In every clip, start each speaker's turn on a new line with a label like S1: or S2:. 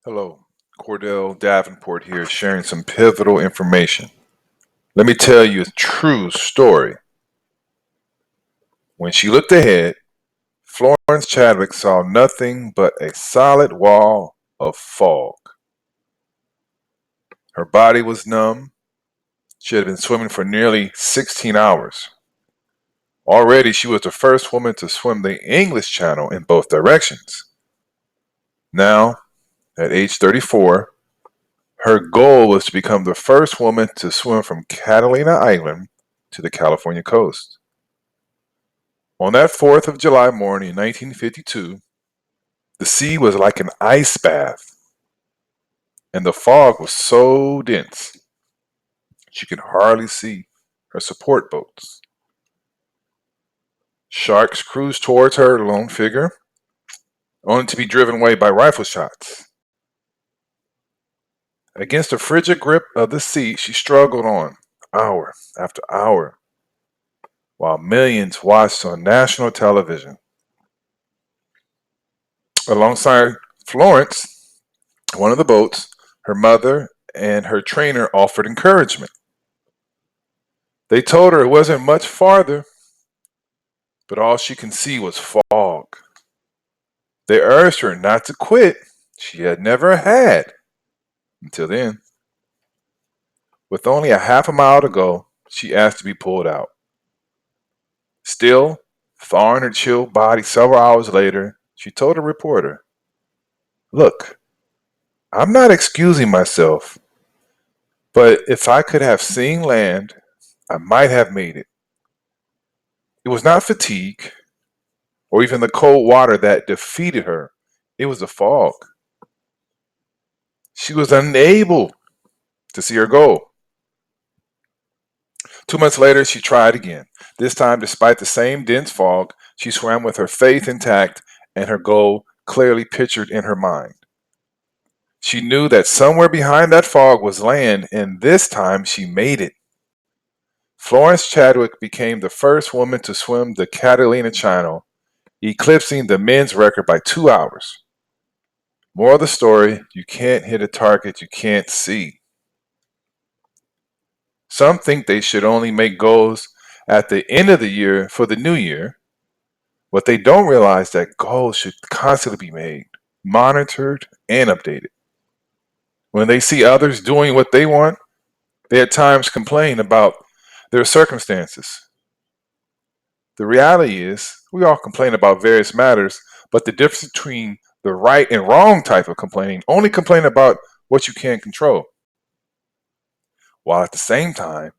S1: Hello, Cordell Davenport here, sharing some pivotal information. Let me tell you a true story. When she looked ahead, Florence Chadwick saw nothing but a solid wall of fog. Her body was numb. She had been swimming for nearly 16 hours. Already, she was the first woman to swim the English Channel in both directions. Now, at age 34, her goal was to become the first woman to swim from Catalina Island to the California coast. On that 4th of July morning in 1952, the sea was like an ice bath, and the fog was so dense she could hardly see her support boats. Sharks cruised towards her lone figure, only to be driven away by rifle shots. Against the frigid grip of the sea, she struggled on, hour after hour, while millions watched on national television. Alongside Florence, one of the boats, her mother and her trainer offered encouragement. They told her it wasn't much farther, but all she could see was fog. They urged her not to quit. She had never had until then. With only a half a mile to go, she asked to be pulled out. Still, thawing her chilled body several hours later, she told a reporter, "Look, I'm not excusing myself, but if I could have seen land, I might have made it." It was not fatigue or even the cold water that defeated her, it was the fog. She was unable to see her goal. 2 months later, she tried again. This time, despite the same dense fog, she swam with her faith intact and her goal clearly pictured in her mind. She knew that somewhere behind that fog was land, and this time she made it. Florence Chadwick became the first woman to swim the Catalina Channel, eclipsing the men's record by 2 hours. More of the story, you can't hit a target you can't see. Some think they should only make goals at the end of the year for the new year. What they don't realize that goals should constantly be made, monitored, and updated. When they see others doing what they want, they at times complain about their circumstances. The reality is, we all complain about various matters, but the difference between the right and wrong type of complaining, only complain about what you can control. While at the same time,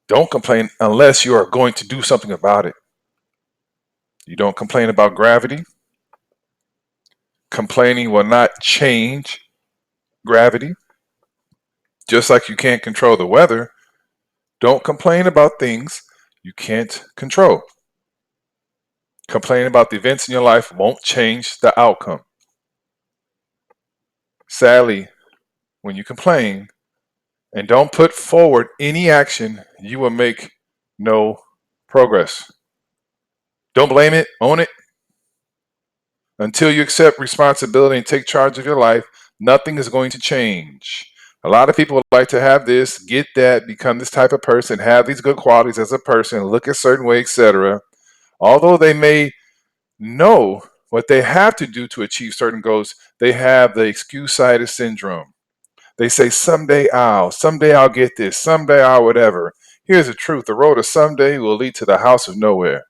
S1: don't complain unless you are going to do something about it. You don't complain about gravity. Complaining will not change gravity. Just like you can't control the weather, don't complain about things you can't control. Complaining about the events in your life won't change the outcome. Sadly, when you complain and don't put forward any action, you will make no progress. Don't blame it, own it. Until you accept responsibility and take charge of your life, nothing is going to change. A lot of people would like to have this, get that, become this type of person, have these good qualities as a person, look a certain way, etc. Although they may know what they have to do to achieve certain goals, they have the excuse-cited syndrome. They say, someday I'll get this, someday I'll whatever. Here's the truth, the road to someday will lead to the house of nowhere.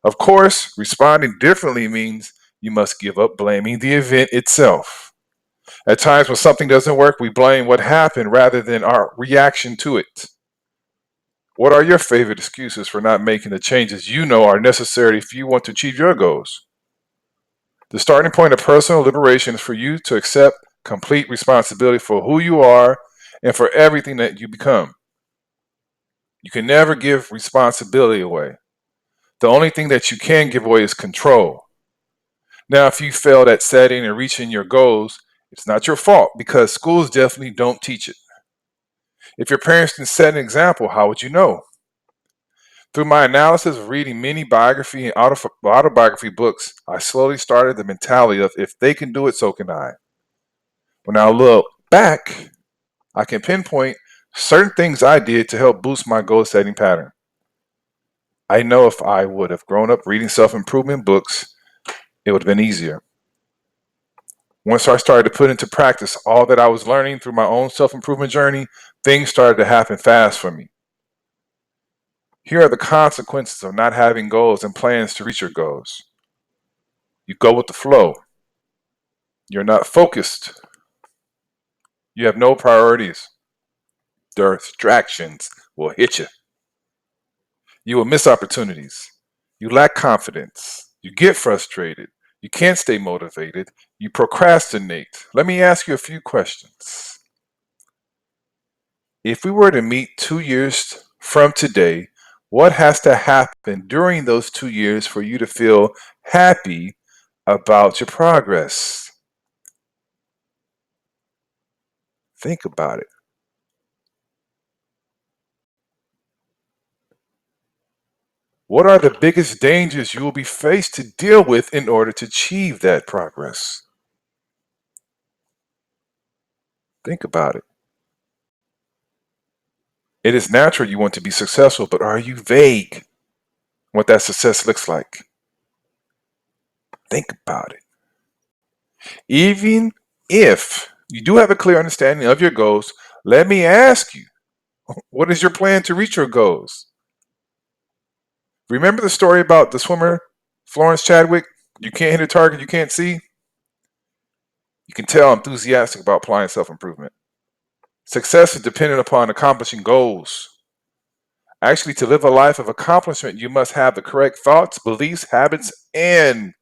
S1: Of course, responding differently means you must give up blaming the event itself. At times when something doesn't work, we blame what happened rather than our reaction to it. What are your favorite excuses for not making the changes you know are necessary if you want to achieve your goals? The starting point of personal liberation is for you to accept complete responsibility for who you are and for everything that you become. You can never give responsibility away. The only thing that you can give away is control. Now, if you failed at setting and reaching your goals, it's not your fault because schools definitely don't teach it. If your parents didn't set an example, how would you know? Through my analysis of reading many biography and autobiography books, I slowly started the mentality of if they can do it, so can I. When I look back, I can pinpoint certain things I did to help boost my goal setting pattern. I know if I would have grown up reading self-improvement books, it would have been easier. Once I started to put into practice all that I was learning through my own self-improvement journey, things started to happen fast for me. Here are the consequences of not having goals and plans to reach your goals. You go with the flow. You're not focused. You have no priorities. Distractions will hit you. You will miss opportunities. You lack confidence. You get frustrated. You can't stay motivated. You procrastinate. Let me ask you a few questions. If we were to meet 2 years from today, what has to happen during those 2 years for you to feel happy about your progress? Think about it. What are the biggest dangers you will be faced to deal with in order to achieve that progress? Think about it. It is natural you want to be successful, but are you vague what that success looks like? Think about it. Even if you do have a clear understanding of your goals, let me ask you, what is your plan to reach your goals? Remember the story about the swimmer, Florence Chadwick? You can't hit a target you can't see? You can tell I'm enthusiastic about applying self-improvement. Success is dependent upon accomplishing goals. Actually, to live a life of accomplishment, you must have the correct thoughts, beliefs, habits, and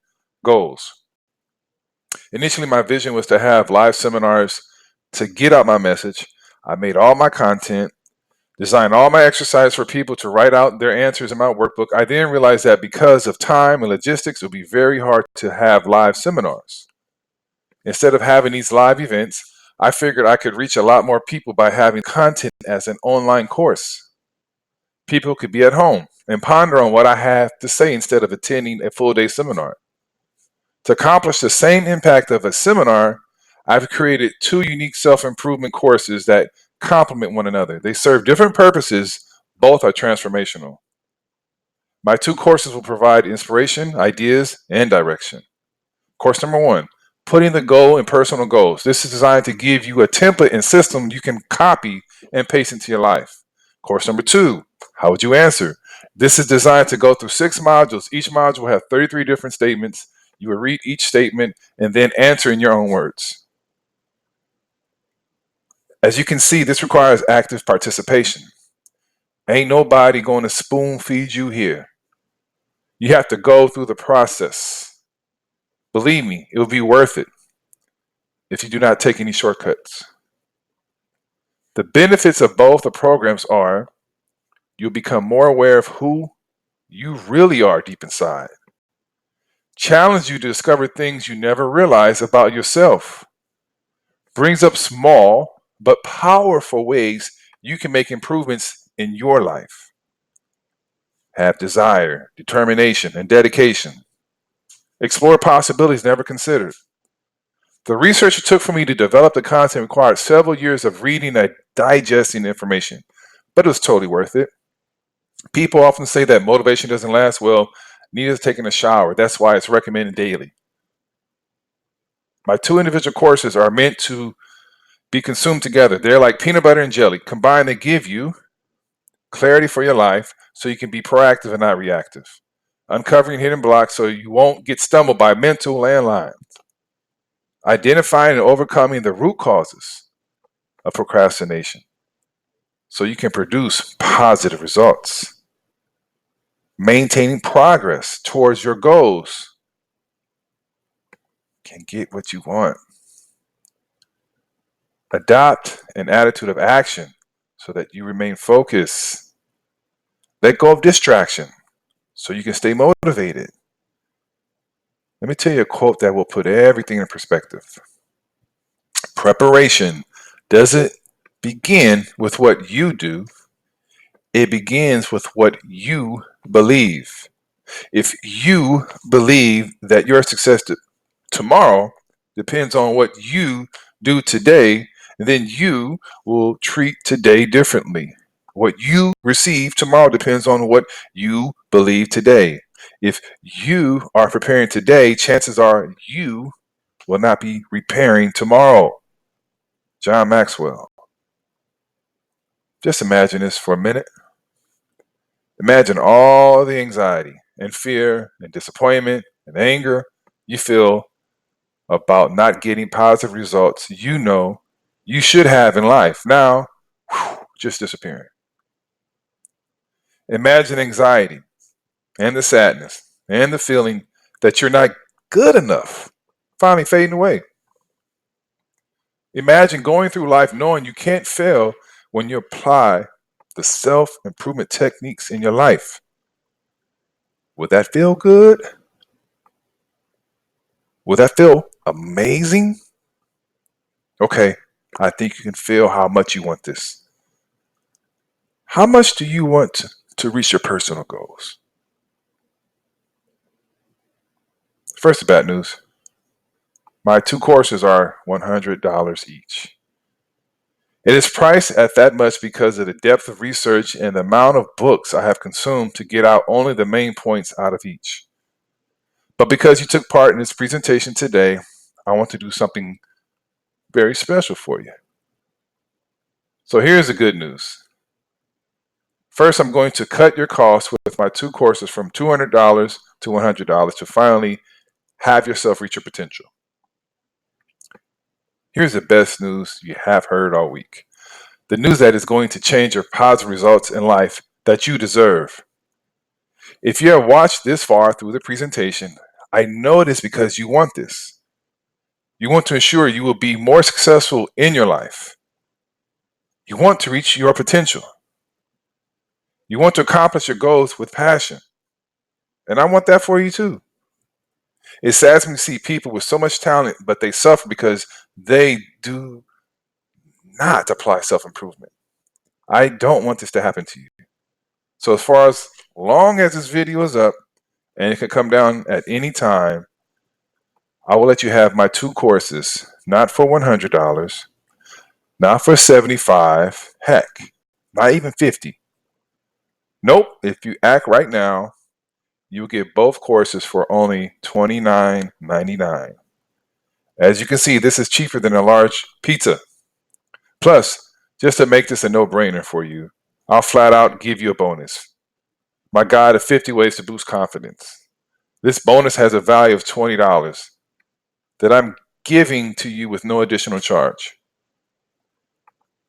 S1: goals. Initially, my vision was to have live seminars to get out my message. I made all my content, designed all my exercise for people to write out their answers in my workbook. I then realized that because of time and logistics, it would be very hard to have live seminars. Instead of having these live events, I figured I could reach a lot more people by having content as an online course. People could be at home and ponder on what I have to say instead of attending a full day seminar. To accomplish the same impact of a seminar, I've created two unique self improvement courses that complement one another. They serve different purposes, both are transformational. My two courses will provide inspiration, ideas, and direction. Course number one, putting the goal in personal goals. This is designed to give you a template and system you can copy and paste into your life. Course number two, how would you answer? This is designed to go through 6 modules. Each module will have 33 different statements. You will read each statement and then answer in your own words. As you can see, this requires active participation. Ain't nobody going to spoon feed you here. You have to go through the process. Believe me, it will be worth it if you do not take any shortcuts. The benefits of both the programs are you'll become more aware of who you really are deep inside, challenge you to discover things you never realized about yourself, brings up small but powerful ways you can make improvements in your life, have desire, determination, and dedication, explore possibilities never considered. The research it took for me to develop the content required several years of reading and digesting information, but it was totally worth it. People often say that motivation doesn't last. Well, neither is taking a shower. That's why it's recommended daily. My two individual courses are meant to be consumed together. They're like peanut butter and jelly. Combined, they give you clarity for your life so you can be proactive and not reactive. Uncovering hidden blocks so you won't get stumbled by mental landlines. Identifying and overcoming the root causes of procrastination so you can produce positive results. Maintaining progress towards your goals can get what you want. Adopt an attitude of action so that you remain focused. Let go of distraction so you can stay motivated. Let me tell you a quote that will put everything in perspective. Preparation doesn't begin with what you do, it begins with what you believe. If you believe that your success tomorrow depends on what you do today, then you will treat today differently. What you receive tomorrow depends on what you believe today. If you are preparing today, chances are you will not be repairing tomorrow. John Maxwell. Just imagine this for a minute. Imagine all the anxiety and fear and disappointment and anger you feel about not getting positive results you know you should have in life. Now, just disappearing. Imagine anxiety and the sadness and the feeling that you're not good enough finally fading away. Imagine going through life knowing you can't fail when you apply the self improvement techniques in your life. Would that feel good? Would that feel amazing? Okay, I think you can feel how much you want this. How much do you want to reach your personal goals? First, the bad news. My two courses are $100 each. It is priced at that much because of the depth of research and the amount of books I have consumed to get out only the main points out of each. But because you took part in this presentation today, I want to do something very special for you. So here's the good news. First, I'm going to cut your costs with my two courses from $200 to $100 to finally have yourself reach your potential. Here's the best news you have heard all week. The news that is going to change your positive results in life that you deserve. If you have watched this far through the presentation, I know it is because you want this. You want to ensure you will be more successful in your life. You want to reach your potential. You want to accomplish your goals with passion. And I want that for you too. It saddens me to see people with so much talent, but they suffer because they do not apply self improvement. I don't want this to happen to you. So, as far as long as this video is up, and it can come down at any time, I will let you have my two courses, not for $100, not for $75, heck, not even $50. Nope, if you act right now, you will get both courses for only $29.99. As you can see, this is cheaper than a large pizza. Plus, just to make this a no-brainer for you, I'll flat out give you a bonus. My guide of 50 ways to boost confidence. This bonus has a value of $20 that I'm giving to you with no additional charge.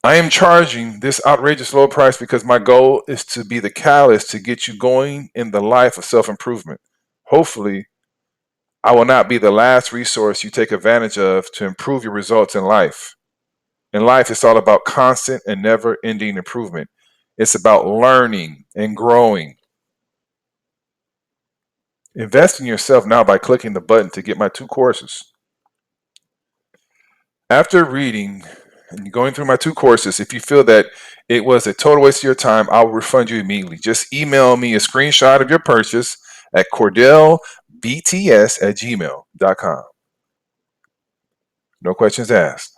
S1: I am charging this outrageous low price because my goal is to be the catalyst to get you going in the life of self-improvement. Hopefully, I will not be the last resource you take advantage of to improve your results in life. In life, it's all about constant and never-ending improvement. It's about learning and growing. Invest in yourself now by clicking the button to get my two courses. After reading and going through my two courses, if you feel that it was a total waste of your time, I will refund you immediately. Just email me a screenshot of your purchase at cordellbts@gmail.com. No questions asked.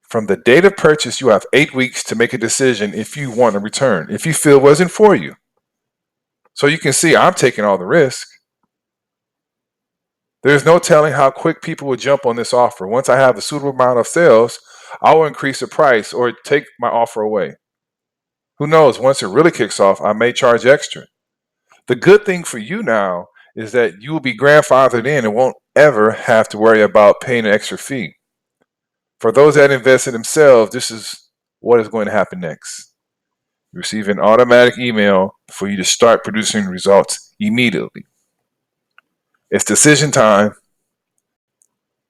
S1: From the date of purchase, you have 8 weeks to make a decision if you want a return, if you feel it wasn't for you. So you can see I'm taking all the risk. There's no telling how quick people will jump on this offer. Once I have a suitable amount of sales, I will increase the price or take my offer away. Who knows, once it really kicks off, I may charge extra. The good thing for you now is that you will be grandfathered in and won't ever have to worry about paying an extra fee. For those that invest in themselves, this is what is going to happen next. You receive an automatic email for you to start producing results immediately. It's decision time.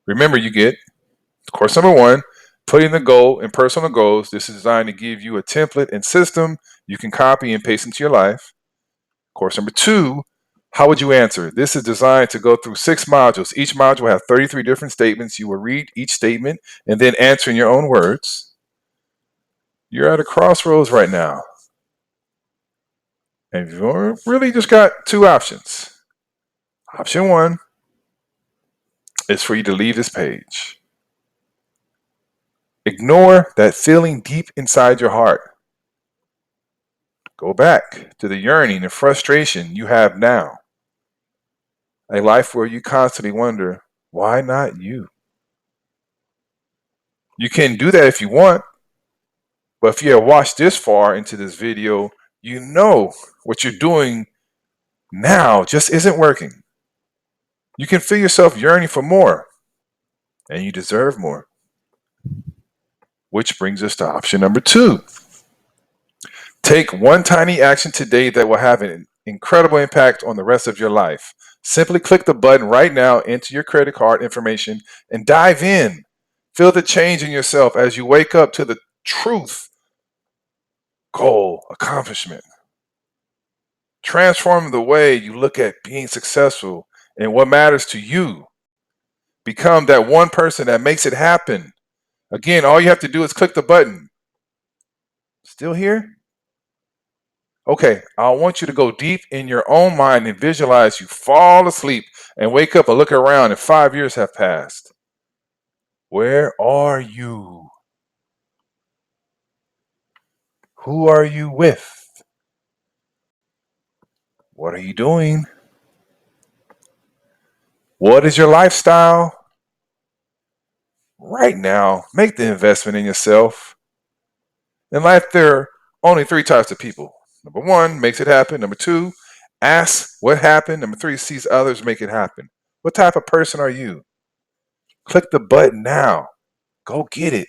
S1: Remember, you get course number 1, putting the goal in personal goals. This is designed to give you a template and system you can copy and paste into your life. Course number 2, how would you answer? This is designed to go through 6 modules. Each module will have 33 different statements. You will read each statement and then answer in your own words. You're at a crossroads right now. And you've really just got 2 options. Option 1, is for you to leave this page. Ignore that feeling deep inside your heart. Go back to the yearning and frustration you have now. A life where you constantly wonder, why not you? You can do that if you want, but if you have watched this far into this video, you know what you're doing now just isn't working. You can feel yourself yearning for more, and you deserve more. Which brings us to option number 2. Take one tiny action today that will have an incredible impact on the rest of your life. Simply click the button right now, enter your credit card information, and dive in. Feel the change in yourself as you wake up to the truth, goal, accomplishment. Transform the way you look at being successful and what matters to you. Become that one person that makes it happen. Again, all you have to do is click the button. Still here? Okay, I want you to go deep in your own mind and visualize you fall asleep and wake up and look around and 5 years have passed. Where are you? Who are you with? What are you doing? What is your lifestyle? Right now, make the investment in yourself. In life, there are only 3 types of people. Number 1, makes it happen. Number 2, asks what happened. Number 3, sees others make it happen. What type of person are you? Click the button now. Go get it.